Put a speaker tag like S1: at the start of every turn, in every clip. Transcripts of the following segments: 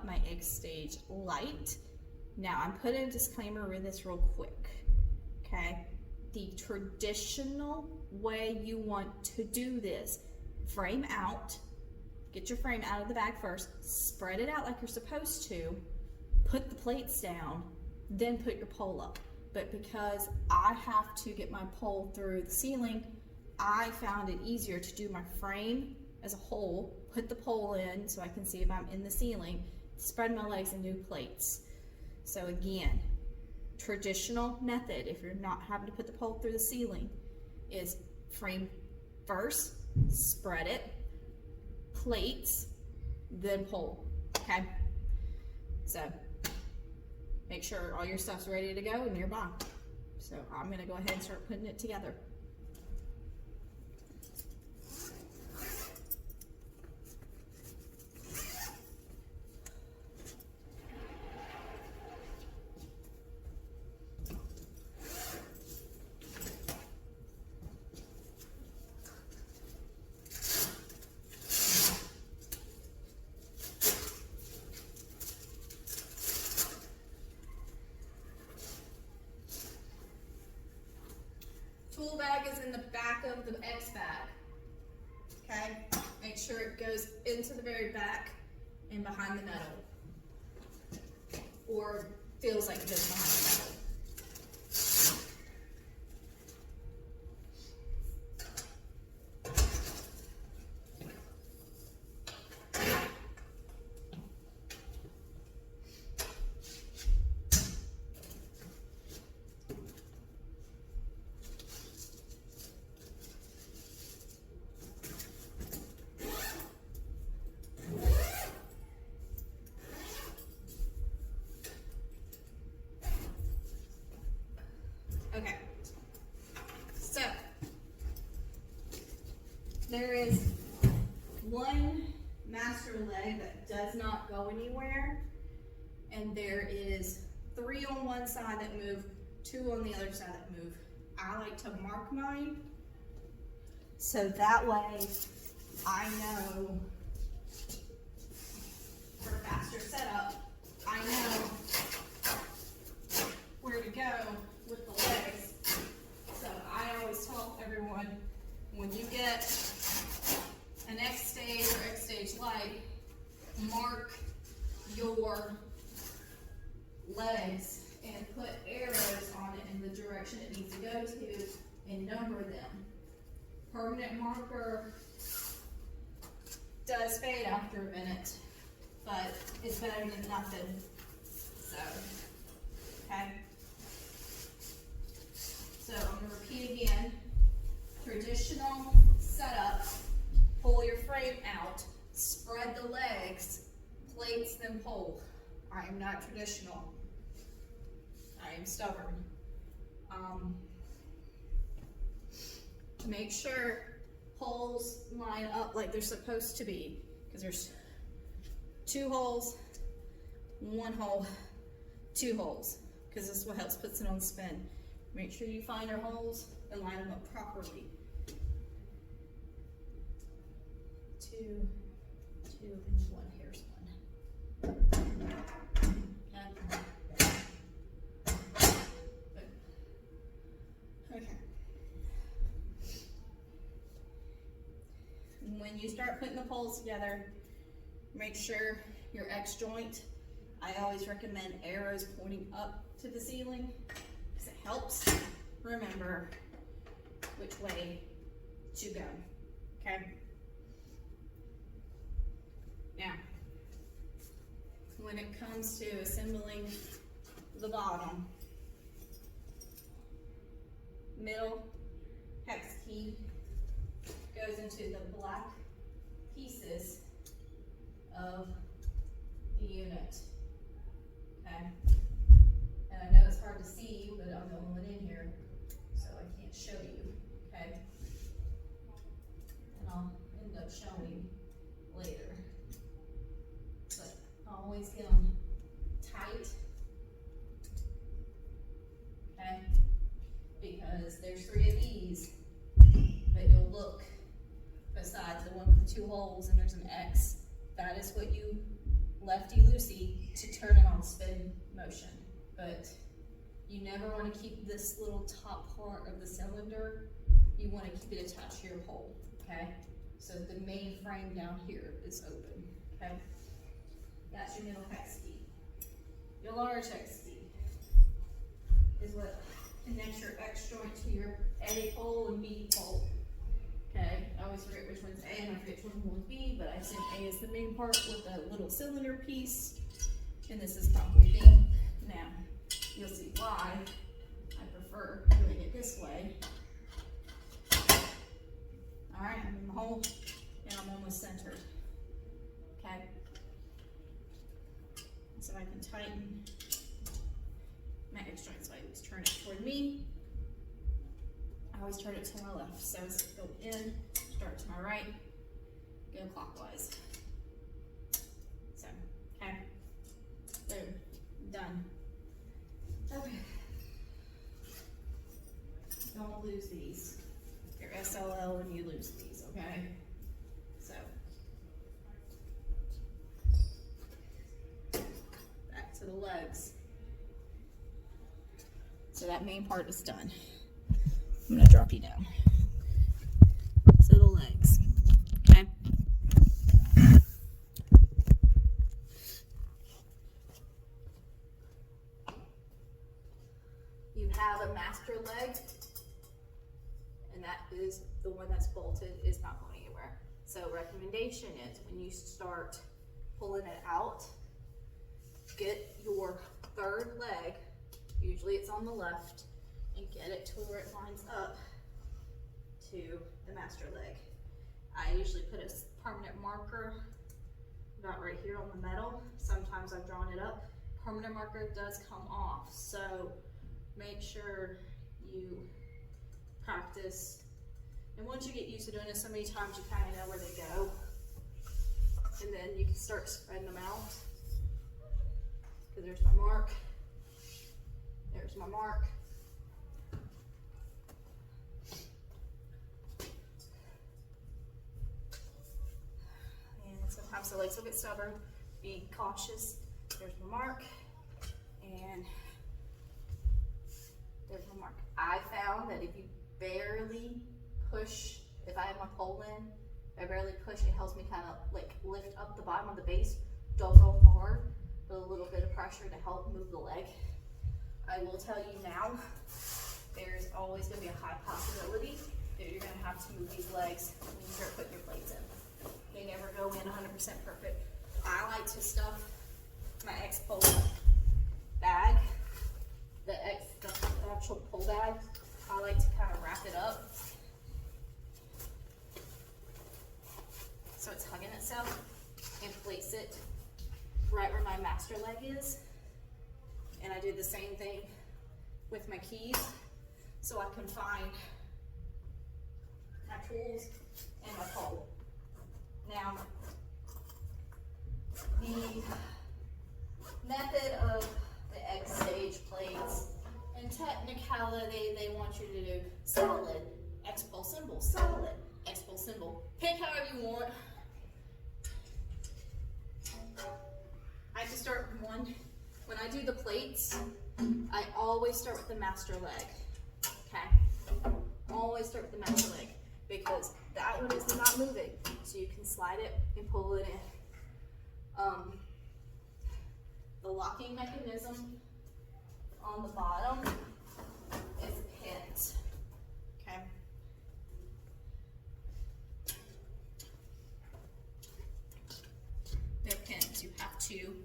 S1: up my X-Stage Lite. Now I'm putting a disclaimer with this real quick, okay? The traditional way you want to do this, frame out, get your frame out of the bag first, spread it out like you're supposed to, put the plates down, then put your pole up. But because I have to get my pole through the ceiling, I found it easier to do my frame as a whole, put the pole in so I can see if I'm in the ceiling, spread my legs and do plates. So again, traditional method, if you're not having to put the pole through the ceiling, is frame first, spread it, plates, then pole, okay? So make sure all your stuff's ready to go and nearby. So I'm gonna go ahead and start putting it together. Tool bag is in the back of the X bag, okay? Make sure it goes into the very back and behind the metal, or feels like it goes behind the metal. Okay, so there is one master leg that does not go anywhere, and there is 3 on one side that move, 2 on the other side that move. I like to mark mine so that way I know for faster setup, I know where to go with the legs. So I always tell everyone, when you get an X-Stage or X-Stage Lite, mark your legs and put arrows on it in the direction it needs to go to and number them. Permanent marker does fade after a minute, but it's better than nothing. So, okay. So I'm going to repeat again. Traditional setup, pull your frame out, spread the legs, plates, then pole. I am not traditional. I am stubborn. Make sure holes line up like they're supposed to be, because there's 2 holes, 1 hole, 2 holes, because this is what helps puts it on spin. Make sure you find your holes and line them up properly. 2, 2, and 1. Here's 1. Okay. When you start putting the poles together, make sure your X joint, I always recommend arrows pointing up to the ceiling, because it helps remember which way to go, okay? Now, when it comes to assembling the bottom, middle hex key goes into the black pieces of the unit, okay? And I know it's hard to see, but I'm the only one in here, so I can't show you, okay? And I'll end up showing later. But I'll always get them tight, okay? Because there's 3 of these, but you'll look beside the one with the 2 holes and there's an X. That is what you left lefty-loosey to turn it on spin motion. But you never want to keep this little top part of the cylinder, you want to keep it attached to your hole, okay? So the main frame down here is open, okay? That's your middle hex key. Your large hex key is what connects your X joint to your A pole and B pole. Okay, I always forget which one's A and I forget which one's B, but I assume A is the main part with a little cylinder piece, and this is probably B. Now, you'll see why I prefer doing it this way. Alright, I'm in the hole, and I'm almost centered. Okay? So I can tighten my X joint, so I always turn it toward me. I always turn it to my left. So go in, start to my right, go clockwise. So, okay. Boom. Done. Okay. Don't lose these. Your SLL when you lose these, okay? So, back to the legs. So that main part is done. I'm gonna drop you down. So the legs, okay? You have a master leg, and that is the one that's bolted, is not going anywhere. So recommendation is when you start pulling it out, get your third leg, usually it's on the left, and get it to where it lines up to the master leg. I usually put a permanent marker about right here on the metal. Sometimes I've drawn it up. Permanent marker does come off, so make sure you practice. And once you get used to doing it so many times, you kind of know where they go. And then you can start spreading them out. Because there's my mark. There's my mark. And sometimes the legs will get stubborn. Be cautious. There's my mark. And there's my mark. I found that if you barely push, if I have my pole in, if I barely push, it helps me kind of like lift up the bottom of the base. Don't go hard, but a little bit of pressure to help move the leg. I will tell you now, there's always going to be a high possibility that you're going to have to move these legs when you start putting your plates in. They never go in 100% perfect. I like to stuff my X-pole bag, the actual pole bag. I like to kind of wrap it up so it's hugging itself, and place it right where my master leg is. And I do the same thing with my keys, so I can find my tools and my pole. Now, the method of the X-Stage plates, in technicality, they want you to do solid, X-pole symbol, solid, X-pole symbol. Pick however you want. I just start with one. When I do the plates, I always start with the master leg, okay? Always start with the master leg, because that one is not moving, so you can slide it and pull it in. The locking mechanism on the bottom is pins, okay? They're pins. You have to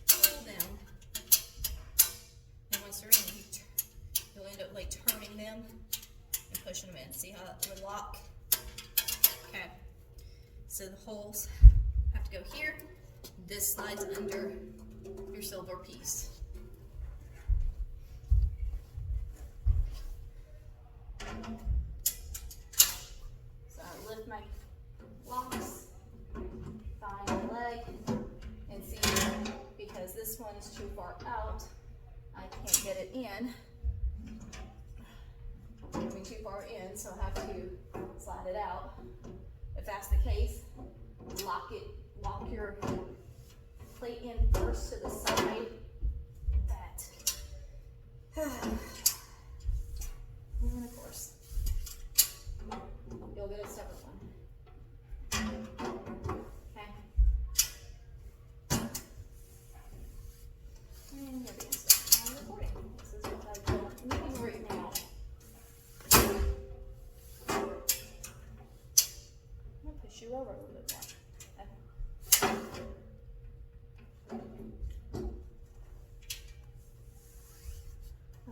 S1: pull them, and once they're in, you'll end up like turning them and pushing them in. See how it would lock? Okay. So the holes have to go here. This slides under your silver piece. So I lift my locks, find the leg, and see, because this one is too far out, I can't get it in. I mean, too far in, so I have to slide it out. If that's the case, lock plate in first to the side. That. And of course, you'll get a separate one. Okay. And you're being stuck on recording. This is what I'm doing right now. I'm gonna push you over a little bit more.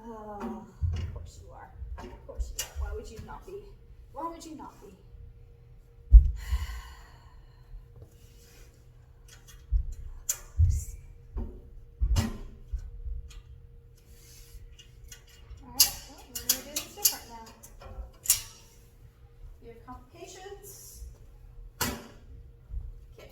S1: Oh, of course you are. Of course you are. Why would you not be? Why would you not be? Alright, well, we're going to do this different now. You have complications? Okay.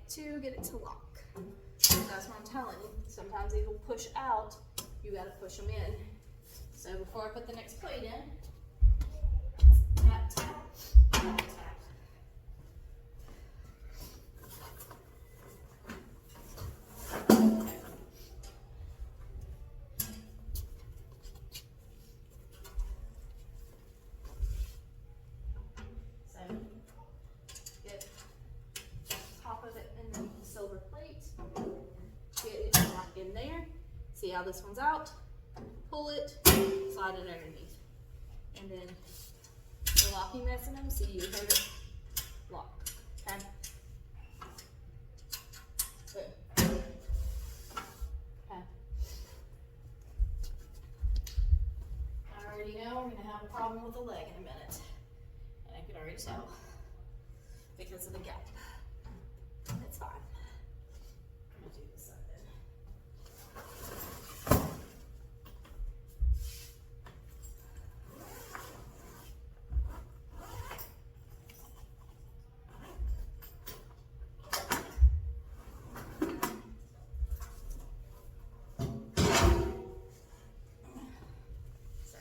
S1: To get it to lock. That's what I'm telling you. Sometimes these will push out. You got to push them in. So before I put the next plate in, tap, tap, tap, tap. Silver plate, get it locked in there. See how this one's out? Pull it, slide it underneath, and then the locking mechanism. See, you have it locked. Okay. Good. Okay. I already know we're gonna have a problem with the leg in a minute, and I can already tell because of the gap. It's fine. I'm gonna do this side then. So,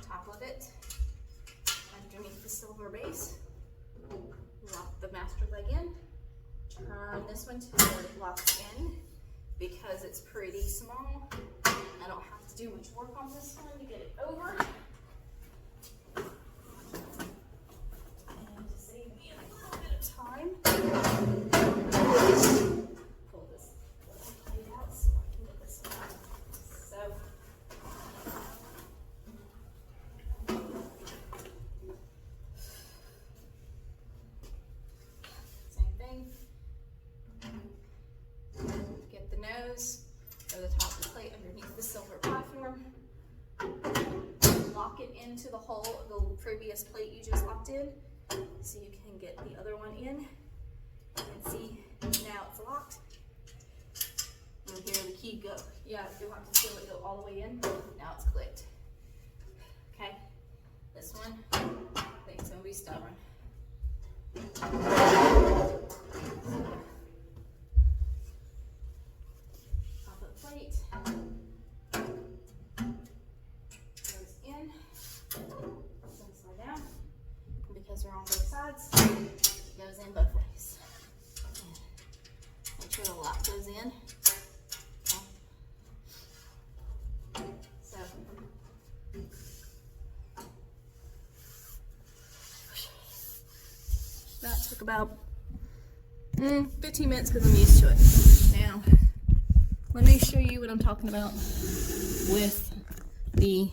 S1: top of it, underneath the silver base. Lock the master leg in, turn this one to where it locks in because it's pretty small. I don't have to do much work on this one to get it over. And to save me a little bit of time, pull this plate out so I can get this one out. So, get the nose or the top of the plate underneath the silver platform. Lock it into the hole of the previous plate you just locked in so you can get the other one in. And see, now it's locked. You'll hear the key go. Yeah, you'll have to feel it go all the way in. Now it's clicked. Okay, this one, I think it's going to be stubborn. Plate goes in, slide down, and because they're on both sides, it goes in both ways. Make sure the lock goes in. Okay. So, that took about 15 minutes because I'm used to it. Now, let me show you what I'm talking about with the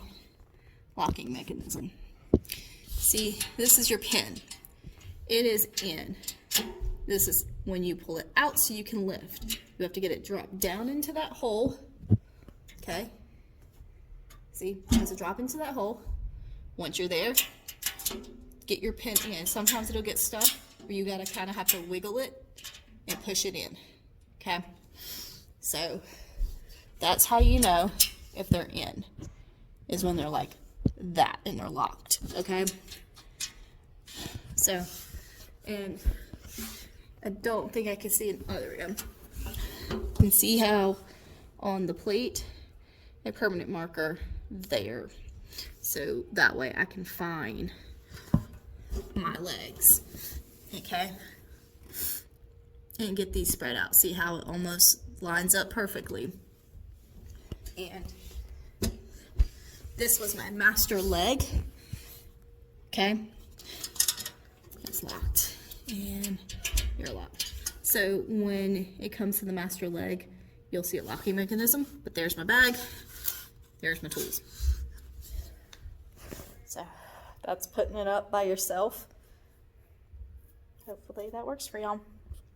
S1: locking mechanism. See, this is your pin. It is in. This is when you pull it out so you can lift. You have to get it dropped down into that hole. Okay? See, it has to drop into that hole. Once you're there, get your pin in. Sometimes it'll get stuck, or you gotta kind of have to wiggle it and push it in. Okay? So that's how you know if they're in, is when they're like that and they're locked, okay? So, and I don't think I can see an other end. You can see how on the plate a permanent marker there. So that way I can find my legs, okay? And get these spread out. See how it almost lines up perfectly. And this was my master leg, okay? It's locked, and you're locked. So when it comes to the master leg, you'll see a locking mechanism, but there's my bag, there's my tools. So that's putting it up by yourself. Hopefully that works for y'all.